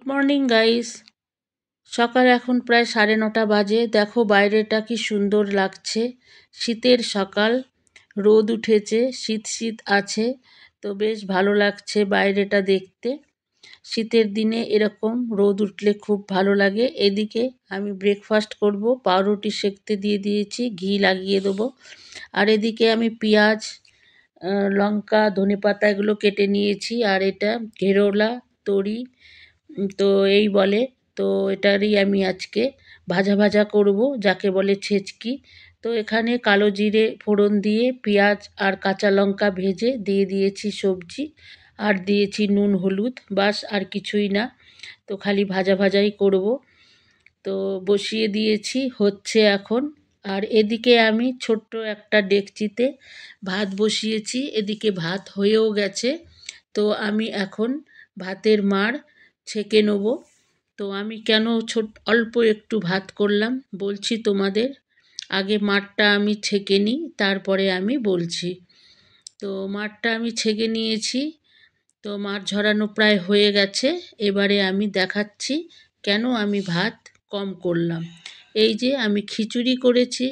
Morning guys. সকাল এখন প্রায় 9:30 বাজে। দেখো বাইরেটা কি সুন্দর লাগছে। শীতের সকাল, রোদ উঠেছে, শীত শীত আছে, তো বেশ ভালো লাগছে বাইরেটা দেখতে। শীতের দিনে এরকম রোদ উঠলে খুব ভালো লাগে। এদিকে আমি ব্রেকফাস্ট করব, পাউরুটি সেঁকতে দিয়ে দিয়েছি, ঘি লাগিয়ে দেবো। আর এদিকে আমি পেঁয়াজ, লঙ্কা, ধনেপাতা এগুলো কেটে নিয়েছি। আর এটা ঘেরোলা তরি, তো এই বলে। তো এটারই আমি আজকে ভাজা ভাজা করব, যাকে বলে ছেচকি। তো এখানে কালো জিরে ফোড়ন দিয়ে পেঁয়াজ আর কাঁচা লঙ্কা ভেজে দিয়ে দিয়েছি সবজি, আর দিয়েছি নুন হলুদ, বাস আর কিছুই না। তো খালি ভাজা ভাজাই করব। তো বসিয়ে দিয়েছি, হচ্ছে এখন। আর এদিকে আমি ছোট্ট একটা ডেকচিতে ভাত বসিয়েছি, এদিকে ভাত হয়েও গেছে। তো আমি এখন ভাতের মাড় ছেঁকে নেব। তো আমি কেন অল্প একটু ভাত করলাম বলছি তোমাদের। আগে মাড়টা আমি ছেঁকে নিই, তারপরে আমি বলছি। তো মাড়টা আমি ছেঁকে নিয়েছি। তো মাড় ঝরানো প্রায় হয়ে গেছে। এবারে আমি দেখাচ্ছি কেন আমি ভাত কম করলাম। এই যে আমি খিচুড়ি করেছি,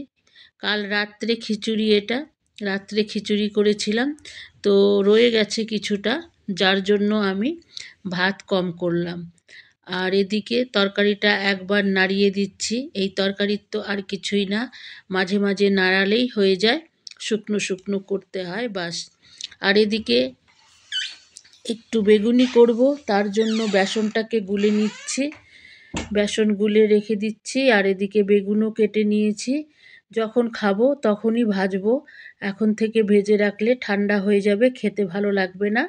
কাল রাত্রে খিচুড়ি, এটা রাত্রে খিচুড়ি করেছিলাম। তো রয়ে গেছে কিছুটা, যার জন্য আমি ভাত কম করলাম। আর এদিকে তরকারিটা একবার নাড়িয়ে দিচ্ছি। এই তরকারির তো আর কিছুই না, মাঝে মাঝে নাড়ালেই হয়ে যায়, শুকনো শুকনো করতে হয়, বাস। আর এদিকে একটু বেগুনি করব, তার জন্য বেসনটাকে গুলে নিচ্ছি। বেসন গুলে রেখে দিচ্ছি। আর এদিকে বেগুনও কেটে নিয়েছি, যখন খাবো তখনই ভাজবো। এখন থেকে ভেজে রাখলে ঠান্ডা হয়ে যাবে, খেতে ভালো লাগবে না।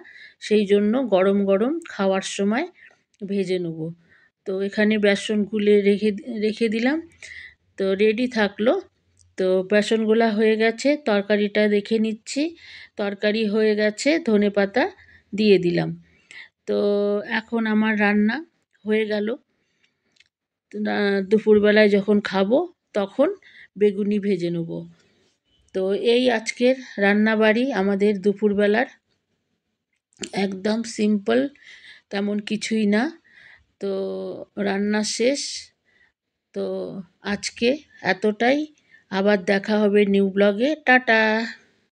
সেই জন্য গরম গরম খাওয়ার সময় ভেজে নেব। তো এখানে বেসন গুলে রেখে দিলাম, তো রেডি থাকলো। তো বেসনগুলা হয়ে গেছে, তরকারিটা দেখে নিচ্ছি। তরকারি হয়ে গেছে, ধনেপাতা দিয়ে দিলাম। তো এখন আমার রান্না হয়ে গেল। দুপুরবেলায় যখন খাবো তখন বেগুনি ভেজে নেব। তো এই আজকের রান্নাবাড়ি আমাদের দুপুরবেলার, একদম সিম্পল, তেমন কিছুই না। তো রান্না শেষ। তো আজকে এতটাই। আবার দেখা হবে নিউ ব্লগে। টাটা।